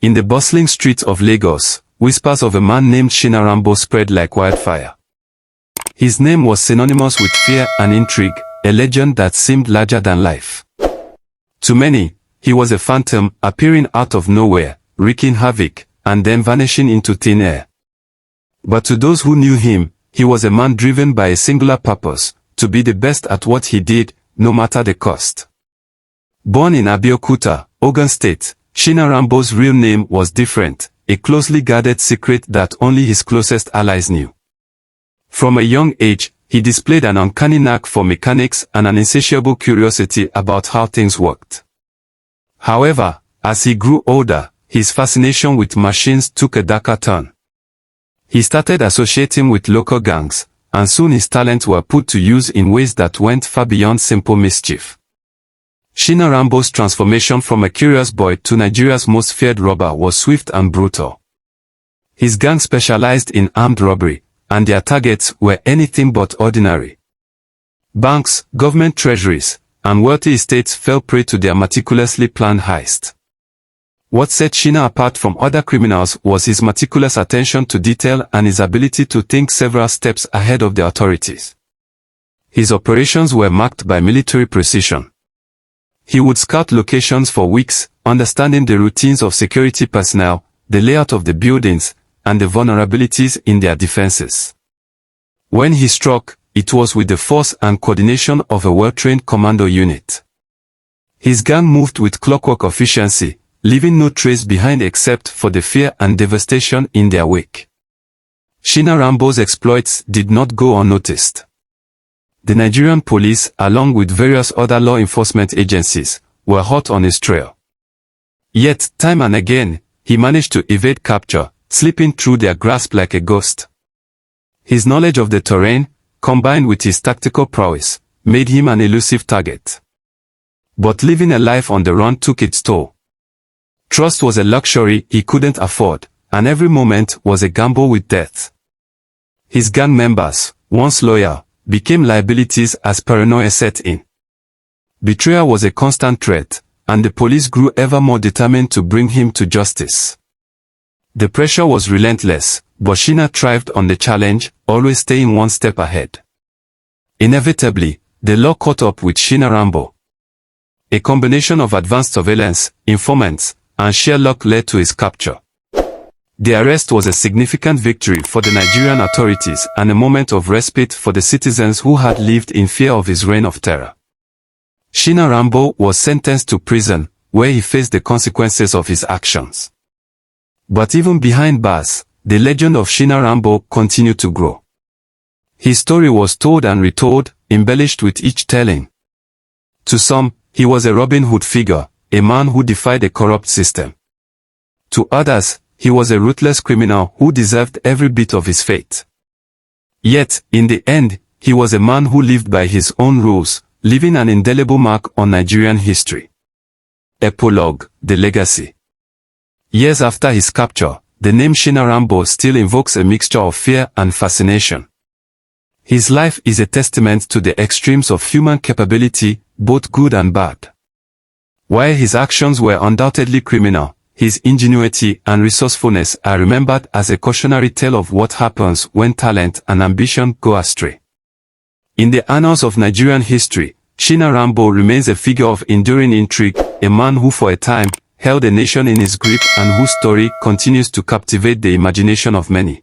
In the bustling streets of Lagos, whispers of a man named Shina Rambo spread like wildfire. His name was synonymous with fear and intrigue, a legend that seemed larger than life. To many, he was a phantom appearing out of nowhere, wreaking havoc, and then vanishing into thin air. But to those who knew him, he was a man driven by a singular purpose, to be the best at what he did, no matter the cost. Born in Abeokuta, Ogun State, Shina Rambo's real name was different, a closely guarded secret that only his closest allies knew. From a young age, he displayed an uncanny knack for mechanics and an insatiable curiosity about how things worked. However, as he grew older, his fascination with machines took a darker turn. He started associating with local gangs, and soon his talents were put to use in ways that went far beyond simple mischief. Shina Rambo's transformation from a curious boy to Nigeria's most feared robber was swift and brutal. His gang specialized in armed robbery, and their targets were anything but ordinary. Banks, government treasuries, and wealthy estates fell prey to their meticulously planned heist. What set Shina apart from other criminals was his meticulous attention to detail and his ability to think several steps ahead of the authorities. His operations were marked by military precision. He would scout locations for weeks, understanding the routines of security personnel, the layout of the buildings, and the vulnerabilities in their defenses. When he struck, it was with the force and coordination of a well-trained commando unit. His gang moved with clockwork efficiency, leaving no trace behind except for the fear and devastation in their wake. Shina Rambo's exploits did not go unnoticed. The Nigerian police, along with various other law enforcement agencies, were hot on his trail. Yet, time and again, he managed to evade capture, slipping through their grasp like a ghost. His knowledge of the terrain, combined with his tactical prowess, made him an elusive target. But living a life on the run took its toll. Trust was a luxury he couldn't afford, and every moment was a gamble with death. His gang members, once loyal, became liabilities as paranoia set in. Betrayal was a constant threat, and the police grew ever more determined to bring him to justice. The pressure was relentless, but Shina thrived on the challenge, always staying one step ahead. Inevitably, the law caught up with Shina Rambo. A combination of advanced surveillance, informants, and sheer luck led to his capture. The arrest was a significant victory for the Nigerian authorities and a moment of respite for the citizens who had lived in fear of his reign of terror. Shina Rambo was sentenced to prison, where he faced the consequences of his actions. But even behind bars, the legend of Shina Rambo continued to grow. His story was told and retold, embellished with each telling. To some, he was a Robin Hood figure, a man who defied a corrupt system. To others, he was a ruthless criminal who deserved every bit of his fate. Yet, in the end, he was a man who lived by his own rules, leaving an indelible mark on Nigerian history. Epilogue: The Legacy. Years after his capture, the name Shina Rambo still invokes a mixture of fear and fascination. His life is a testament to the extremes of human capability, both good and bad. While his actions were undoubtedly criminal, his ingenuity and resourcefulness are remembered as a cautionary tale of what happens when talent and ambition go astray. In the annals of Nigerian history, Shina Rambo remains a figure of enduring intrigue, a man who for a time held a nation in his grip and whose story continues to captivate the imagination of many.